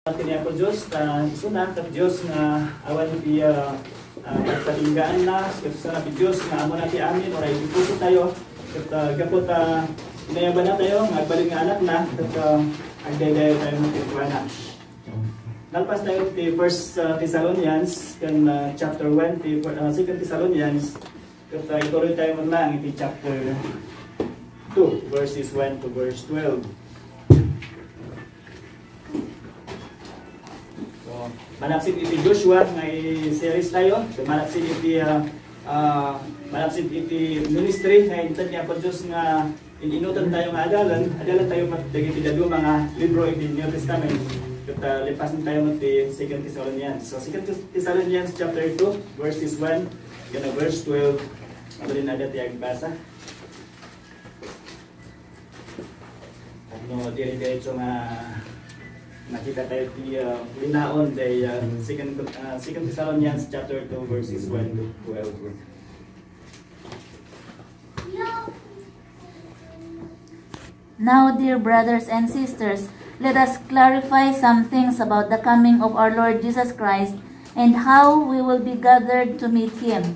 Kini ako Diyos, isuna kat Diyos nga awan ti pagpatinggaan na, isuna ti Diyos nga amo na ti amin, oray ipuso tayo, kat gapot inayaban na tayo, agbalin nga anak na, kat agdaydayo tayo ng tikuana. Nalpas tayo ti 1 Thessalonians, kan chapter 1, ti 2 Thessalonians, kat ituloy tayo mo lang iti chapter 2, verses 1 to verse 12. Manaksid iti Joshua nga i-series tayo. Manaksid iti ministry nga intad niya po Diyos nga ininutan tayo nga adalan tayo matagiti dadu mga libro iti New Testament. Kat lipasin tayo iti 2 Thessalonians. So 2 Thessalonians chapter 2 verses 1 gana verse 12. Ano rin na dati agbasa. Ano dire-diretso nga nakita tayo ti linaon day 2 Thessalonians chapter 2 verses 1 to 12. Now, dear brothers and sisters, let us clarify some things about the coming of our Lord Jesus Christ and how we will be gathered to meet Him.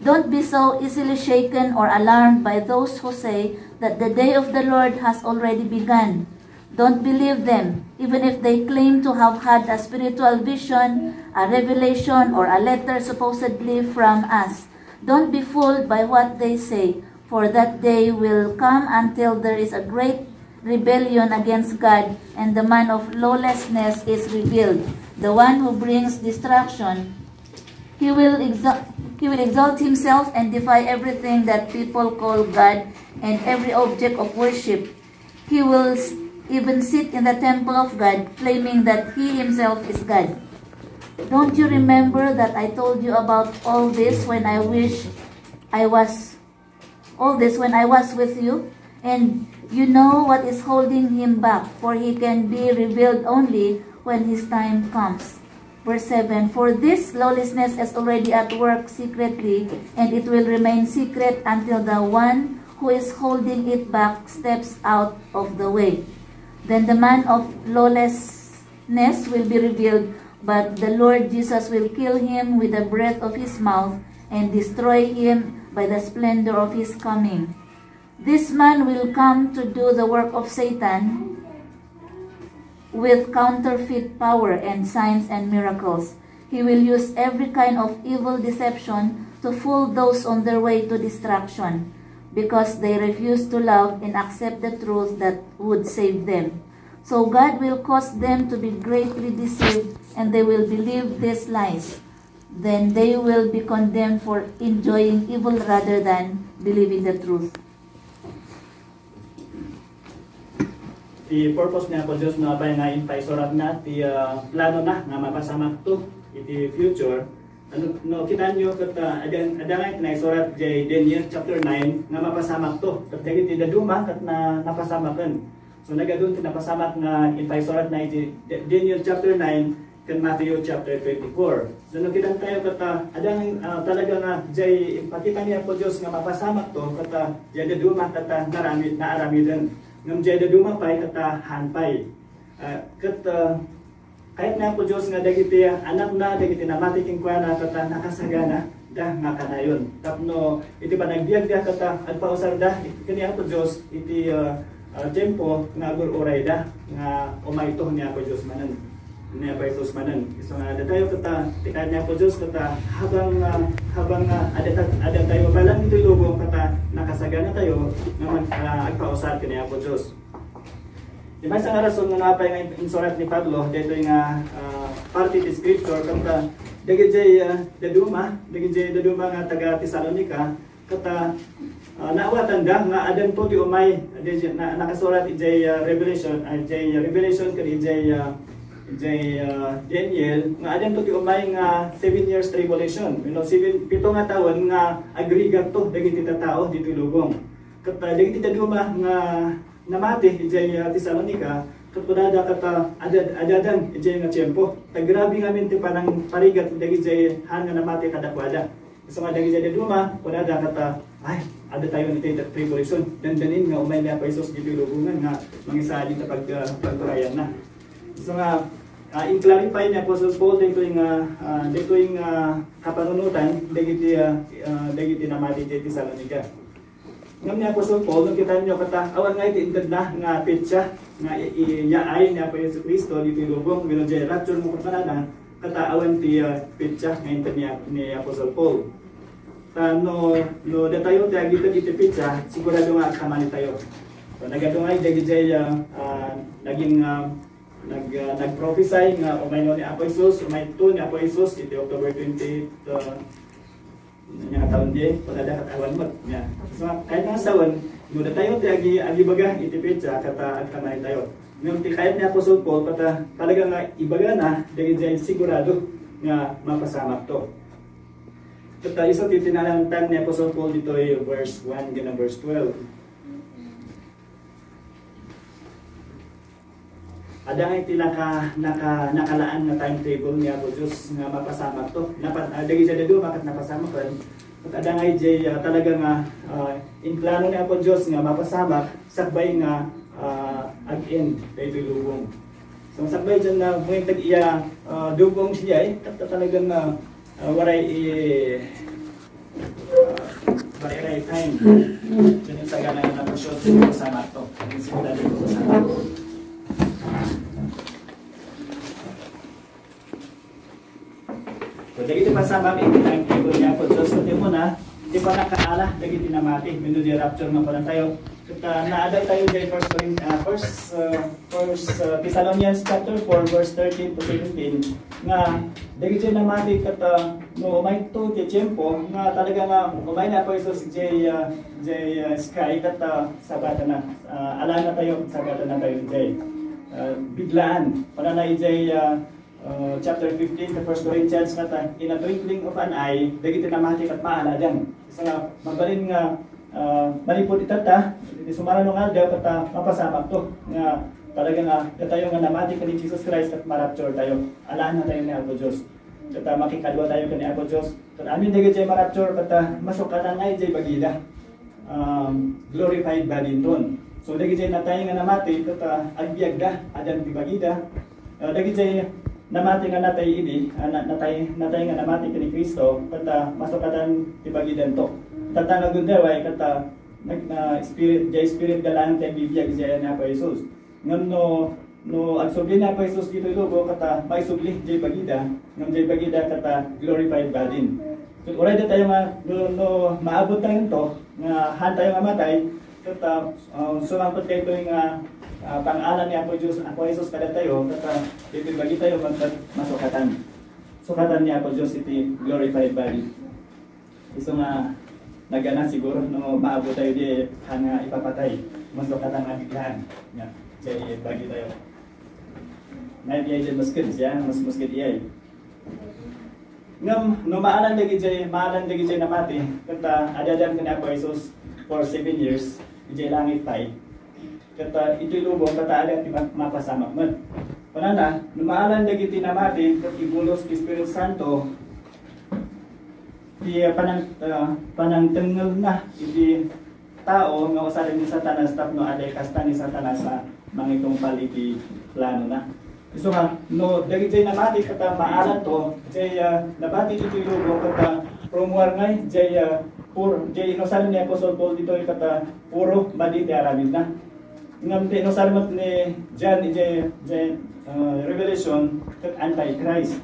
Don't be so easily shaken or alarmed by those who say that the day of the Lord has already begun. Don't believe them, even if they claim to have had a spiritual vision, a revelation, or a letter supposedly from us. Don't be fooled by what they say, for that day will come until there is a great rebellion against God, and the man of lawlessness is revealed, the one who brings destruction. He will exalt himself and defy everything that people call God and every object of worship. He will even sit in the temple of God, claiming that He Himself is God. Don't you remember that I told you about all this when I was with you? And you know what is holding Him back, for He can be revealed only when His time comes. Verse 7, for this lawlessness is already at work secretly, and it will remain secret until the one who is holding it back steps out of the way. Then the man of lawlessness will be revealed, but the Lord Jesus will kill him with the breath of His mouth and destroy him by the splendor of His coming. This man will come to do the work of Satan with counterfeit power and signs and miracles. He will use every kind of evil deception to fool those on their way to destruction, because they refuse to love and accept the truth that would save them. So God will cause them to be greatly deceived, and they will believe these lies. Then they will be condemned for enjoying evil rather than believing the truth. The purpose niya po Diyos na bay nga impaisorat na ti plano na nga mapasamak to iti future. No, kita nyo kat adangay naisurat jay Daniel chapter 9 nga mapasamak to. Kat ti daduma kat na napasamaken. So nagadun ti napasamak nga impaisorat na iti Daniel chapter 9 kan Matthew chapter 24. So no kita tayo kat adangay talaga nga jay ipakita niya po Dios nga mapasamak to kat jay daduma kat naramid na aramiden. Ngam jay daduma pay kat hanpay. Kat kahit na po Diyos nga dagiti anak na, dagiti namati king kuana kata nakasagana, dah nga kanayon. Tapno, iti panagbiag da kata, agpausar da, kaniya po Diyos, iti tempo nga agur-uray da, nga umayto niya po Diyos manan. Niya po Jesus manan. So nga, ada tayo kata, tikaan niya po Diyos kata, habang ada tayo balang ito ilubong kata, nakasagana tayo, nga agpausar kaniya po Diyos. Diba isang rason nga napay nga insurat ni Pablo, dito yung parte of scripture, kanta, dagijay daduma nga taga Thessalonica, kata, naawatan da, nga adan po ti umay, nakasurat ijay Revelation, kan ijay Daniel, nga adan po ti umay nga 7 years tribulation, 7 nga taon nga agregat to, dagiti tatao dito lubong. Kata, dagiti daduma nga namati ijay Thessalonica katudada kata adadan ijay nga tiempo tagrabi ngamin ti panang parigat dagiti han nga namati kadakwada so nga dagiti daduma kunada kata ay ada tayo niti tribulation dandanin nga umay na pa Jesus dito lubungan nga mangisali ta pagturayan na so nga i-clarify ni Apostle Paul dito yung kapanunutan dagiti namati ti Thessalonica. Ngam ni Apostle Paul nung kita nyo kata awan nga iti indad na nga petsa nga iyaay ni Apo Yesu Cristo dito lubong mino jay rapture mo kanana kata awan ti petsa nga indad ni Apostle Paul. No datayo ti agito diti petsa sigurado nga kamani tayo. So nagadungay dagiti naging nag-prophesy nga umayno ni Apo Jesus, umayto ni Apo Jesus iti October 28 nga taon di pagada katawan mo nya. So kahit nga sawan, no tayo ti agi baga iti petsa kata agkamay tayo. Ngem ti kahit ni Apostle Paul kata talaga nga ibaga na dagiti sigurado nga mapasamak to. Kata isa ti tinalantan ni Apostle Paul dito ay verse 1 gana verse 12. Ada nga iti nakalaan nga timetable niya Apo Diyos nga mapasamak to. Dagi siya dito bakit napasamak rin. At ada nga iti talaga nga in plano ni Apo Diyos nga mapasamak sakbay nga ag-end dito lubong. So sakbay dyan na may tag-iya dugong siya talagang waray time. Dyan yung taga na napasyot yung pasamak to. Yung simula dito pasamak to. So dagiti pasamak ang table niya po Diyos kundi mo na di pa nakaala dagiti namati mino di rapture man pala tayo ket naaday tayo di first Thessalonians chapter 4 verse 13 to 17 nga dagiti namati ket no umay to ti tiempo nga talaga nga umay na po Jesus jay sky ket sabata na ala na tayo sabata na tayo jay biglaan para na jay chapter 15 the 1 Corinthians kata in a twinkling of an eye dagiti namati kat maala dyan isa nga magbalin nga malipod itata iti sumaran nga daw kata mapasamak to nga talaga nga katayo nga namati kani Jesus Christ kat marapture tayo alaan na tayo ni Apo Diyos kata makikadwa tayo kani Apo Diyos kat amin dagiti marapture kata masukanan nga iti bagida glorified body ron so dagiti na tayo nga namati kata agbiag da adan ti bagida dagiti namati nga natay ini natay nga namati kini Kristo kata masukatan tibagidan to tatanga gundaway kata spirit galang tay bibiyag siya na Apo Jesus ngam no agsubli na Apo Jesus dito lugo kata may subli jay bagida ngam jay bagida kata glorified body so oray da tayo nga no maabot tayo to nga han tayo nga matay kata sumangkot kay to nga pang-alan ni Apo Diyos, Apo Jesus kada tayo, kata bagi tayo masukatan. Sukatan ni Apo Diyos iti glorified body. Iso nga nagana siguro no maabot tayo di hanga ipapatay. Masukatan nga biglaan. Nga, jadi bagi tayo. May diay dyan maskid siya, maskid iyay. Ngam, no maalan dagi jay namati, kata adadan ka ni Apo Jesus for 7 years, jay langit tay. Kata ito'y lubong kata ada ti mapasamak man. Panana, lumaalan dagiti namati ket ibulos ti Espiritu Santo ti panangtengel na iti tao nga usarin ni Satanas tapno aday kasta ni Satanas sa mangitungpal iti plano na. So nga no dagiti namati kata maalan to jay nabati iti lubong kata promwar ngay jay inusarin ni Apostle Paul dito kata puro badi ti aramid na. Ngam ti inusarimot ni John Revelation ket anti-Christ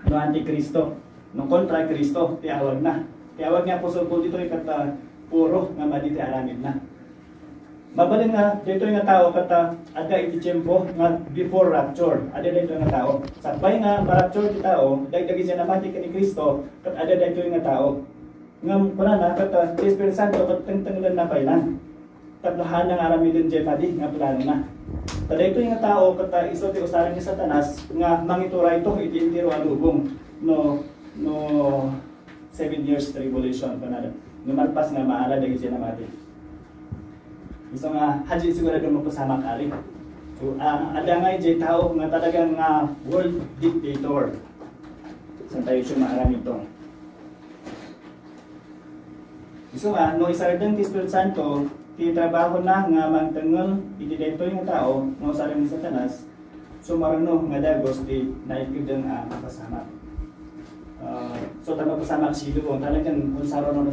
no anti-Kristo no kontra Kristo ti awag na ti awag ni Apostle Paul dito kata puro nga madi ti aramid na mabalin nga dito nga tao kata ada iti tiempo nga before rapture ada dito nga tao sabay nga ma-rapture ti tao dagdagi siya namati kani Kristo ket ada dito nga tao ngam kunana kata ti Espiritu Santo ket tengtenglan na pailan tablahan ng aramidon jay padi nga plano na. Tada ito yung tao kata iso ti usaran ni Satanas nga mangituray ito itintiro alubong no 7 years tribulation panada. Numalpas nga maala dagi siya namati. Iso nga haji sigurado magpasama kali. So ada nga jay tao nga talagang world dictator. Sa tayo siya maaramid ito. Iso nga no isaradang ti Espiritu Santo ti trabaho na nga magtengel iti daytoy nga tao nga usarin ni Satanas So marano nga dagos di naikid ang kapasamak. So tama pasamak si Lubong talagang unsaro no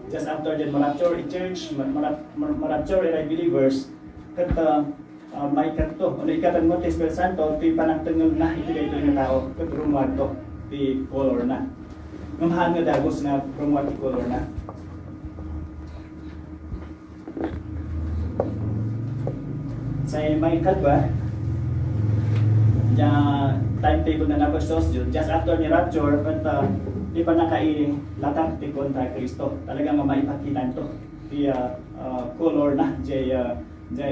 just after then marapture in church marapture in believers kat may kanto ano ikatan mo tes Espiritu Santo ti panagtengel na iti daytoy nga tao kat rumato ti color na ngamahan nga dagos na rumato ti color na. Sa may kadwa timetable na napastos just after ni rapture but di pa nakailatag ti kontra Kristo talagang maipakitan to di color na jay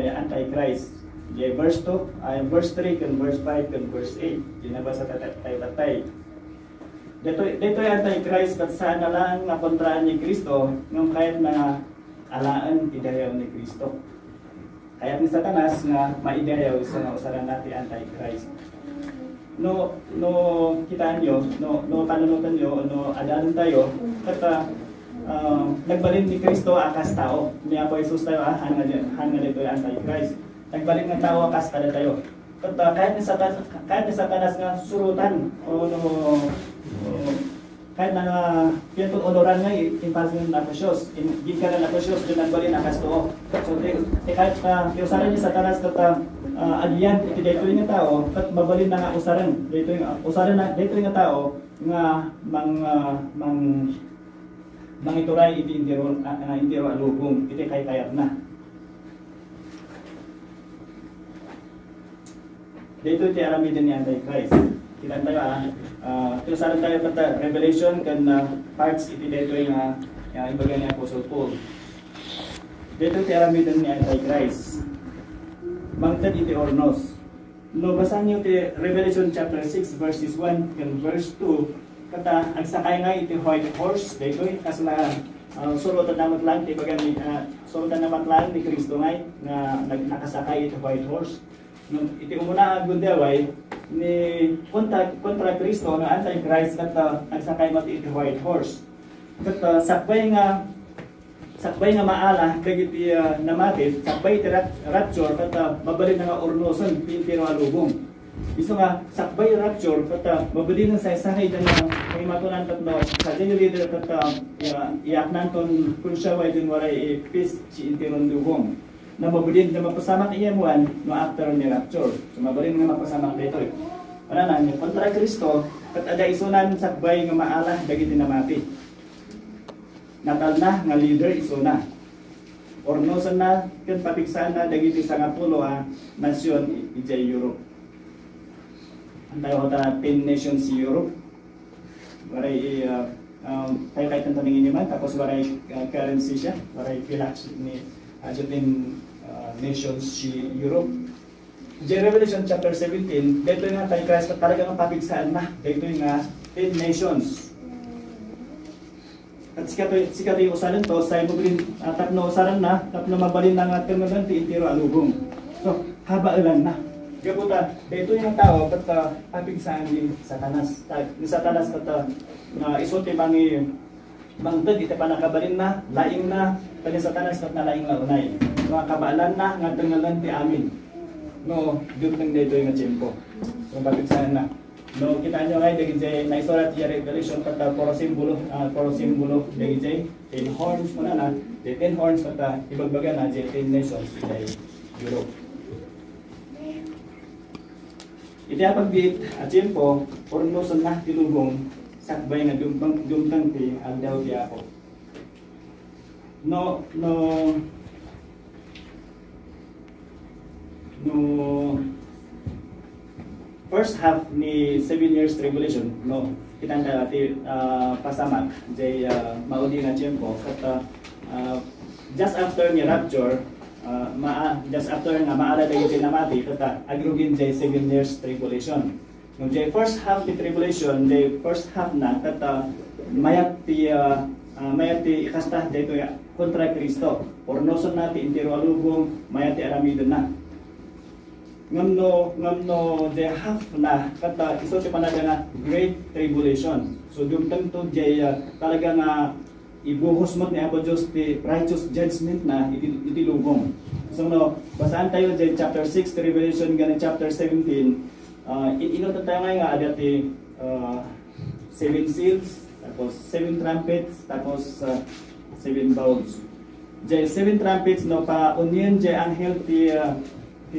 antichrist jay verse 2 ay verse 3 kan verse 5 kan verse 8 ginabasa tatay dito ay antichrist but sana lang na kontraan ni Kristo ng kahit na alaan idayaw ni Kristo kaya ni Satanas nga maidayaw sa usaran natin antichrist. No kitaan nyo, no panunutan nyo, no adalan tayo, kata nagbalin ni Kristo akas tao. Niya po Jesus tayo, hanga dito yung antichrist. Nagbalin ng tao akas tada tayo. Kata kahit ni Satanas nga surutan, kahit na pinto oloran nga impasin na Aposyos, gikan na Aposyos, din nagbalin akas tao. So kahit usaran ni Satanas kata agyan iti daytoy nga tao kat mabalin na nga usaran daytoy nga tao nga mangituray iti intero alugong iti kayat na daytoy ti aramiden ni Antichrist kita tayo usaran tayo kat Revelation kan parts iti daytoy nga ibaga ni Apostle Paul daytoy ti aramiden ni Antichrist mangtad iti ornos. No basahan niyo ti Revelation chapter 6 verses 1 and verse 2 kata agsakay nga iti white horse daytoy kasla surutan namat lang ti bagan ni surutan namat lang ni Kristo ngay nga nakasakay iti white horse. No iti umuna agundaway ni kontra Kristo nga antichrist kata agsakay mat iti white horse. Kata sakbay nga maala kagiti namatit sakbay ti rapture kata mabali na nga ornoson pintiro alubong iso nga sakbay rapture kata mabali na sa isahay na kay matunan tatno sa general leader kata iyak nanton kun siya way din waray peace si intiron lubong na mabali na mapasamak iya muan no after ni rapture so mabali nga mapasamak dito wala na ni kontra Kristo kat ada isunan sakbay nga maala dagiti namati natal na nga leader iso na ornosan na ken papigsaan na dagiti sangapulo nasyon ijay Europe antayo ta 10 nations si Europe waray kay tantaning inyo man tapos waray currency siya waray pilax ni ajutin nations si Europe J Revelation chapter 17 dito nga tayo Christ talagang papigsaan na dito nga 10 nations. At sikatoy usaran to sa imubrin tapno usaran na tapno mabalin na nga kamagan ti intiro alubong. So habaalan na. Gabuta dito yung tao kat papigsaan ni Satanas. Ni Satanas kat isulti mangi mangtad ita pa nakabalin na laing na kani Satanas kat na laing launay. Mga kabaalan na nga tengalan ti amin. No duteng dito yung tiempo. So papigsaan na. No, kita nyo ngay dagiti naisulat ti Revelation kata poro simbolo dagiti 10 horns muna na 10 horns kata ibagbaga na 10 nations iti Europe. Iti apagbiit at tiempo pornoson na tilubong sakbay nga dumtang ti aldaw ti ako. No first half ni 7 years tribulation no kitanda ti pasamak jay maudi nga tiempo kat just after ni rapture just after nga maala dagiti namati kat agrugin jay 7 years tribulation no jay first half ti tribulation jay first half na kat mayat ti ikasta jay to kontra Kristo pornoson na ti intiro alubong mayat ti aramidon na ngamno jay half na kata iso ti panaga nga great tribulation so dumtang to jay talaga nga ibuhos mo ni Apo Diyos ti righteous judgment na iti lubong so no basahan tayo jay chapter 6 Revelation gani chapter 17 Inutan tayo ngayon nga ada ti 7 seals, tapos 7 trumpets, tapos 7 bowls. Jay 7 trumpets no pa union jay anghel ti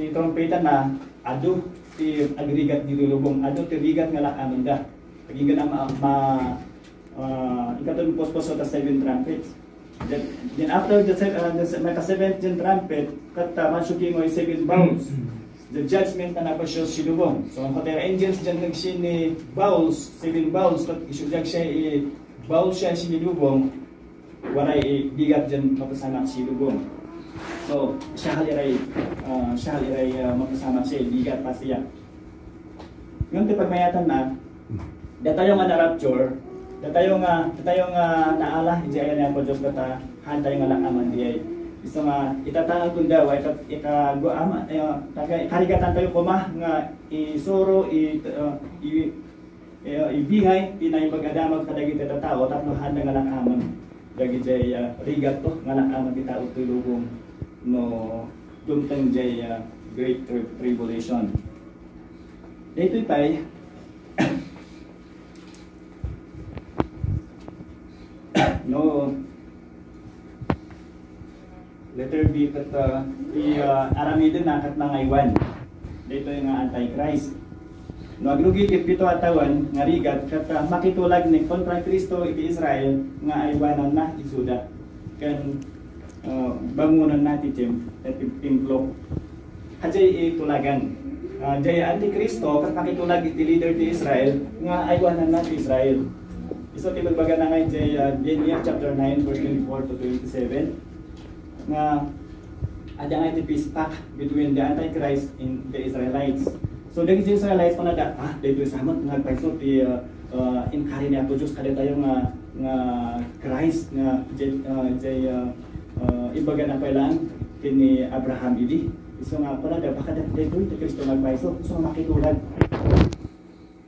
trompeta na adu ti agrigat di lulubong, adu ti rigat nga lakanon da. Paginggan na ikaton pospos ta 7 trumpets. Then after the 7th trumpet, kat masuki mo 7 bowls. The judgment na napasyo silubong. So ang hotel angels dyan nagsin ni bowls, 7 bowls, kat isudyak siya bowls siya sinilubong, waray bigat dyan mapasama silubong. So siya haliray mapasama siya, bigat pa siya. Ngayon pagmayatan na, datayo nga na rapture, datayo nga naala, hindi ayan niya po Diyos kata, hantay nga lang aman diay. Iso nga, itatangag kung daw, karigatan tayo kuma, nga isuro, ibingay, tinay pag-adamag kadagit ito tao, tapno handa nga lang aman. Dagi jay rigat to, nga lang aman kita utulubong, no, dumtang jay Great Tribulation. Dito pa'y, no, letter B kat aramidin na kat nangaywan. Dito yung Antichrist. No aglugi ket pito atawan nga rigat kat makitulag ni kontra Kristo iti Israel nga aywanan na isuda. Kan bangunan natin iti templo. Hajay itulagan. Jay Antikristo kat makitulag iti leader ti Israel nga aywanan na ti Israel. So tibagbaga na ngay Daniel chapter 9 verse 24 to 27 nga ada nga iti peace pact between the Antichrist and the Israelites. So dagiti the Israelites pa na dito samot nga paiso ti incarnate Diyos kada tayo nga Christ nga ibaga na pailan kini Abraham idi. So nga pala da baka dito ti Kristo nagpaiso so makitulag.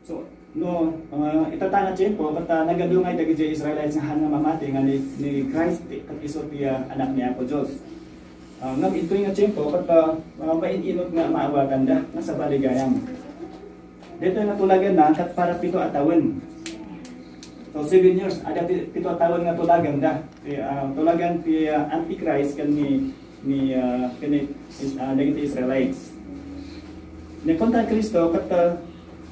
So no itatanga chen po kat nagadungay dagiti Israelites nga hanga mamati nga ni Christ kat iso ti anak niya po Dios. Ngam ito nga chen po kat maininot nga maawagan da nga sa baligayam. Dito nga tulagan na kat para 7 atawan. So 7 years ada 7 atawan nga tulagan da. Tulagan ti Antichrist kan ni dagiti Israelites. Ni kontra Kristo kat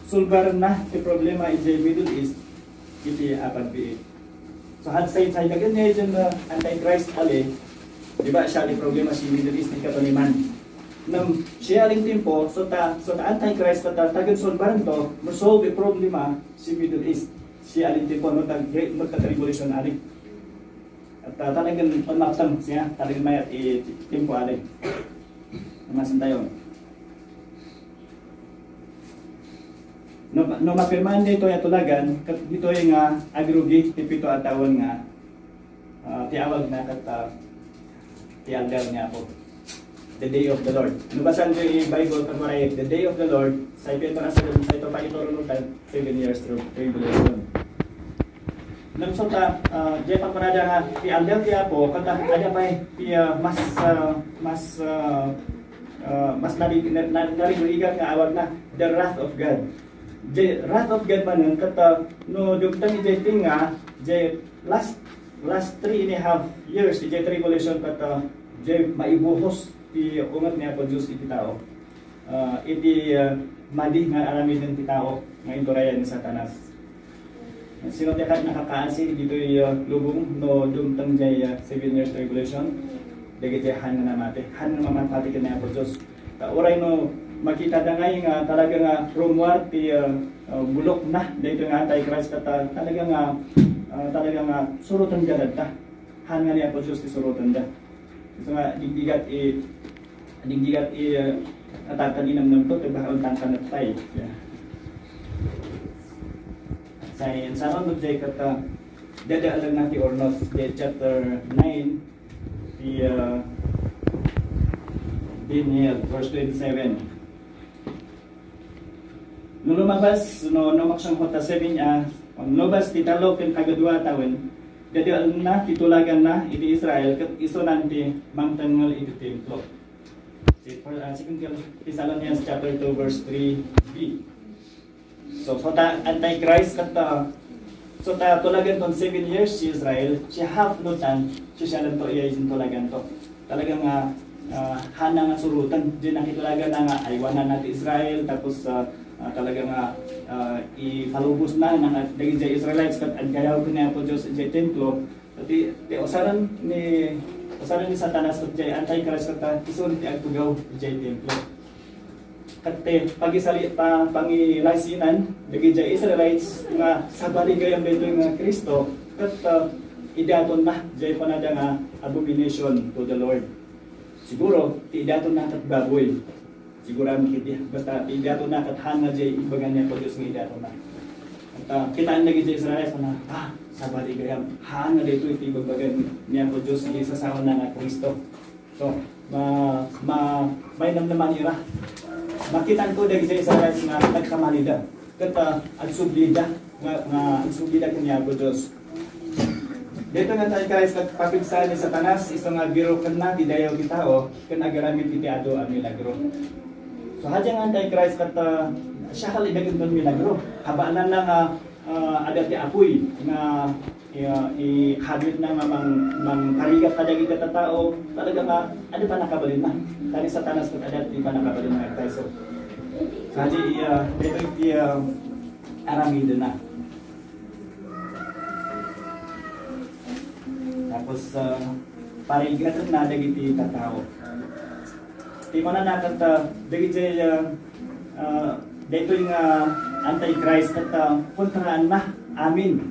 sulbar na ti problema in the Middle East iti apat biit. So had say dagan niya dyan Antichrist ali, di ba siya ni problema si Middle East ni kataniman. Nam siya aling tempo so ta Antichrist tagan sulbaran to mosolve the problema si Middle East. Siya aling tempo no tag great tribulation ali. At talagang panmatang siya talagang may tempo ali. Namasan tayo. No mapirmahan dito yung tulagan, dito yung agrugi, ti 7 atawan nga, tiawag na kat tialdel nga po. The day of the Lord. Nubasan ko yung Bible, kamaray, the day of the Lord, sa ito na sa ito pa ito runutan, 7 years through tribulation. Namsota, diya pagparada nga, tialdel tiya po, kata ada pa mas naririgat nga awag na, the wrath of God. The wrath of God man kata no dugtang ijay tinga jay last 3.5 years ijay tribulation kata jay maibuhos ti ungat niya po Diyos iti tao. Iti madi nga aramid ng ti tao nga inturayan ni Satanas. Sino tiyakat nakakaansi dito yung lubong no dugtang jay 7 years tribulation dagiti han nga namate han nga mamatati ka niya po Diyos. Uray no makita da ngay nga talaga nga rumwar ti bulok na dito nga Antichrist kata talaga nga surutan gadad ta han nga niya po Diyos ti surutan da so nga digdigat atataninam ng to ti bahal tangkan at tay say saron no jay kata dadaalang nati ornos chapter 9 ti Daniel verse 27. No lumabas, no maksang hota 7 lumabas titalo ken kagadua tawen, dadi na titulagan na iti Israel ket iso nanti mangtanggal iti templo. Si Thessalonians chapter 2 verse 3b. So ta antichrist kat so ta tulagan ton 7 years si Israel, siya half lutan, siya lang to iya tulagan to. Talagang hana nga surutan, di nakitulagan na nga aywanan natin Israel, tapos talagang ipalubos na nga daging jay Israelites kat adgayaw ko na po Diyos jay templo. Ti usaran ni Satanas kat jay antichrist kat isun ti agtugaw jay templo. Kate pagisali pangilasinan dagi jay Israelites nga sa baligay ang dito nga Kristo kat idaton na jay panada nga abomination to the Lord. Siguro ti idaton na kat baboy. Siguro ang kiti basta ti idaton na kat hanga jay ibagan niya ko Dios nga idaton na. At kitaan lagi jay Israelites na sa baligay hanga dito iti ibagan niya ko Dios nga sasaon na nga Kristo. So may namnaman ira. Makitan ko dahil sa Israelites nga nagkamalida. Kata agsublida nga agsublida kanya po Diyos. Dito nga tayo guys, pagpapigsahan ni Satanas, isang biro kan na, didayaw kita o, kan agaramit iti ado ang milagro. So hadya nga tayo guys, kata siya kalidagan doon milagro. Habaanan na nga adat ti apoy nga i-habit na nga mang parigat kada kita tao, talaga nga ano pa nakabalin na. Tani Satanas kat adat di pa nakabalin na tayo. So hadya dito iti aramid na. Tapos parigat na dagiti tao. Di mo na nakanta dagiti dito yung antichrist at kontraan na amin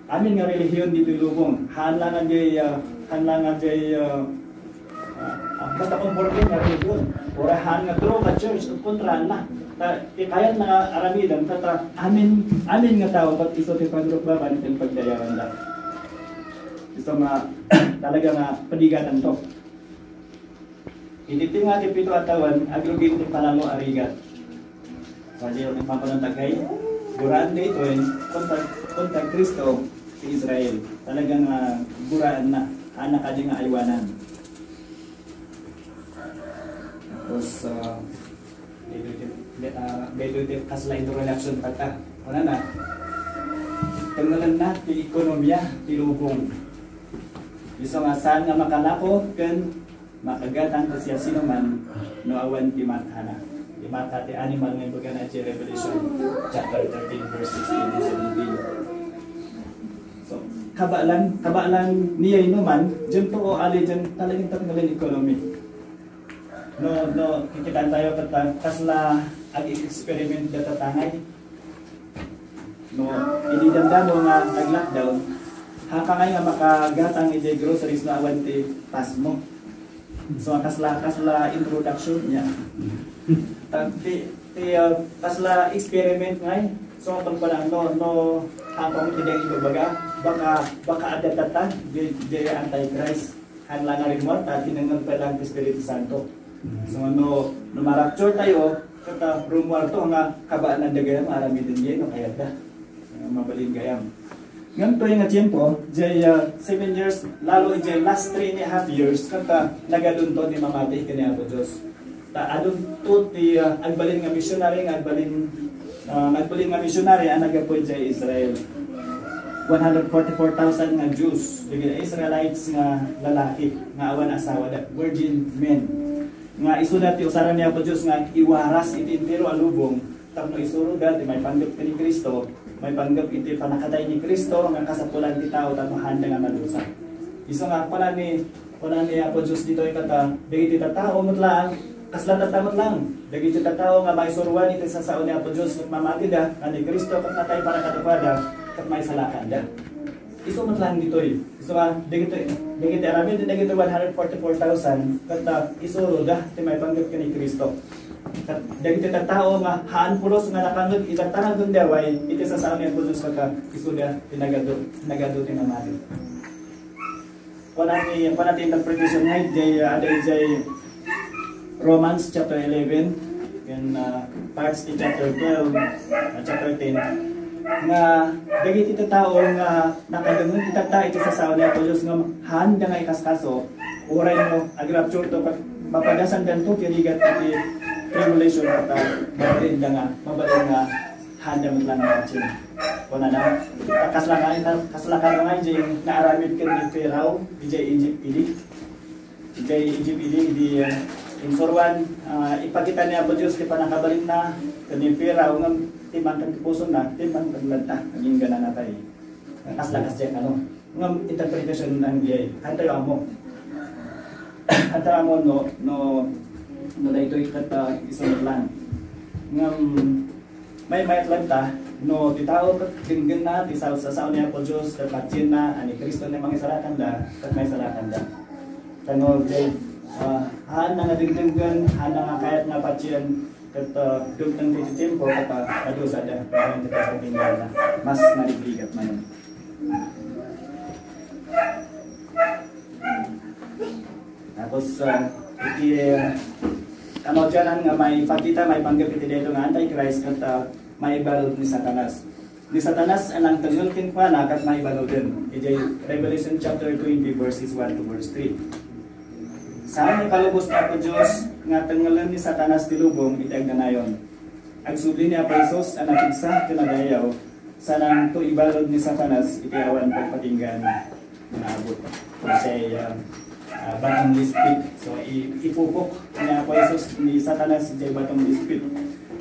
nga relihiyon dito ilubong hanlangan jay basta komportin nga relihiyon orahan nga true ka church kontraan na kayat na aramidan tata amin nga tao pat iso ti pagdruk baba ni pagdayaran da iso nga talaga nga padigatan to hindi nga ti pito atawan agrugit ti palalo arigat. Sabi yung nagpapanatagay, buraan dito kontak Kristo sa Israel. Talagang buraan na, anak ka nga aywanan. Tapos, dito kasla introduction pata. Una na, tanggalan na, ti ekonomiya, ti lubong. Iso nga saan nga makalako, kan makagatan ko siya sino man, no awan ti mathana. Mata ti animal nga baga na si Revelation chapter 13 verse 16 and 17. So, kabalan niya inuman, dyan po o ali dyan talagang tanggalan economy. No, kikitaan tayo kasla ag-experiment na tatangay. No, inidamdam mo nga nag-lockdown, hakangay nga makagatang iti groceries na awan ti pas mo. So, kasla introduction niya. Kasla experiment ngay so pag pala no hanggang tidak ibabaga baka ada tatan di antichrist hanlang nga rin mo tati nang palang Espiritu Santo so no marapture tayo kata rumor to nga kabaan ng dagayam arami din yun no kaya da mabalin gayam ngam to yung tiempo jay 7 years lalo jay last 3.5 years kata nagadun to ni mamatay kanya po Diyos adun to ti agbalin nga missionary nga agbalin nga missionary ang nagapoy jay Israel 144,000 nga Jews digid Israelites nga lalaki nga awan asawa da virgin men nga isuda ti usaran niya po Dios nga iwaras iti entero alubong tapno isuro dati may panggap ni Kristo may panggap iti panakatay ni Kristo nga kasapulan ti tao tapno handa nga malusa iso nga pala ni po Dios dito ikata digid ti tao mutlaan kasla tatamot lang. Dagi iti tao nga may surwan iti sa sao niya po Diyos mamati da, ni Kristo kat natay para katupada, kat may salakan da. Iso mat lang dito eh. Iso nga, dagi iti aramin, dagi iti 144,000, kat isuro da, iti may panggap ka ni Kristo. Kat dagi iti tao nga haan pulos nga nakanggap, itantangan kong daway, iti sa sao niya po Diyos kat iso da, tinagado tinamati. Wala ni interpretation nga, jay Romans chapter 11 and parts in chapter 12 chapter 10 nga dagiti tao nga nakadungon itata iti sa sao niya Dios nga handa nga ikaskaso oray mo agrapture to mapadasan ganto kirigat iti tribulation at mabalin nga handang lang natin. Kung na kaslakan nga yung naaramid ka ni Pharaoh, Egypt di insurwan, ipakita niya po Diyos di pa nakabalin na kani Pharaoh ng timang kan puso na, timang kaglanta, naging gana na tayo. Kaslakas dyan ng interpretation ng biyay. Hantayo mo. Hantayo mo no na ito ikata isang lang. May atlanta no titao kat tinggan na ti sa niya po Dios kat patsin na ani Kristo na mga sarakan da kat may sarakan da. Kano jay han nga dingdinggan han nga kayat nga patsin kat dugtang ti tempo kat adu sa da ang kita tinggal na mas nalibigat man. Tapos ano dyan nga may pagkita, may panggap iti dito nga Antichrist kat may balod ni Satanas. Ni Satanas anang tangulkin pa na kat may balod din. Iti Revelation chapter 20 verses 1 to verse 3. Saan ni palubos na po Diyos nga tangulan ni Satanas tilubong iti agdanayon. Agsubli niya pa Isos anak igsa kinagayaw sanang to ibalod ni Satanas iti awan pagpatinggan na naabot. Kasi batang lispit. So ipupok niya po Isos ni Satanas jay batang lispit.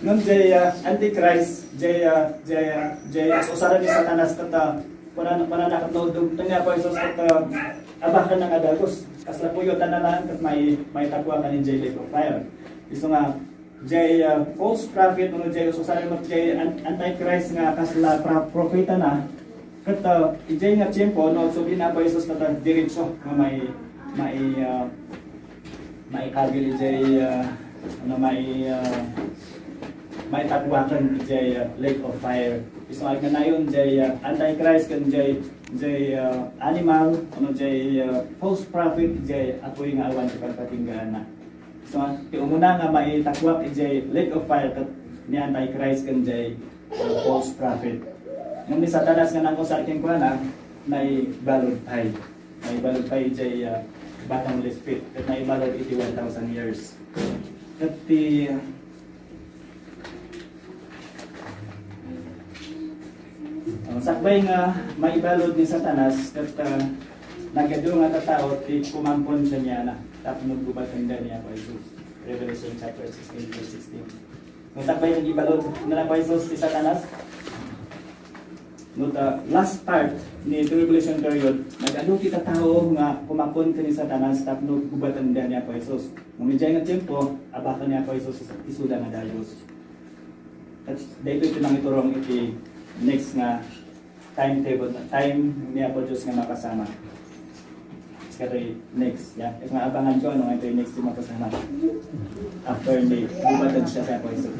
Nung jay Antichrist, jay usara ni Satanas kata pananakatnodog niya po Isos kata abakan ng adagos. Kasla po yun tanalan kat may takwa ka ni jay lake of fire. Iso nga jay false prophet no jay usara mo jay Antichrist nga kasla propeta na kata jay nga tiempo no so din na po Isos kata diretso nga may kabil jay may takwakan jay lake of fire. Isang ay kanayon jay Antichrist kan jay animal jay false prophet jay apoy nga awan sa pagpatinggaan na. So umuna nga may takwak jay lake of fire kat ni Antichrist kan jay false prophet. Ngam ni Satanas nga nang usar king kuana nay balod pay. May balod pay jay batang lispit at may balod iti 1,000 years. At sakbay nga may balod ni Satanas at nagado nga katao ti kumampon siya niya na tapos nagbubatang niya po Isus. Revelation chapter 16 verse 16. Kung sakbay nang ibalod na lang po Isus si Satanas no the last part ni tribulation period nagano kita tao nga kumakon kani Satanas tapno gubatan niya po Isus. Mumidjay nga tempo abakan niya po Isus isuda nga dayos. At dito ito nang iturong iti next nga timetable na time niya po Diyos nga makasama. Ito next ya. Ito nga abangan ko ano ito next yung makasama. After may gubatan siya po Isus.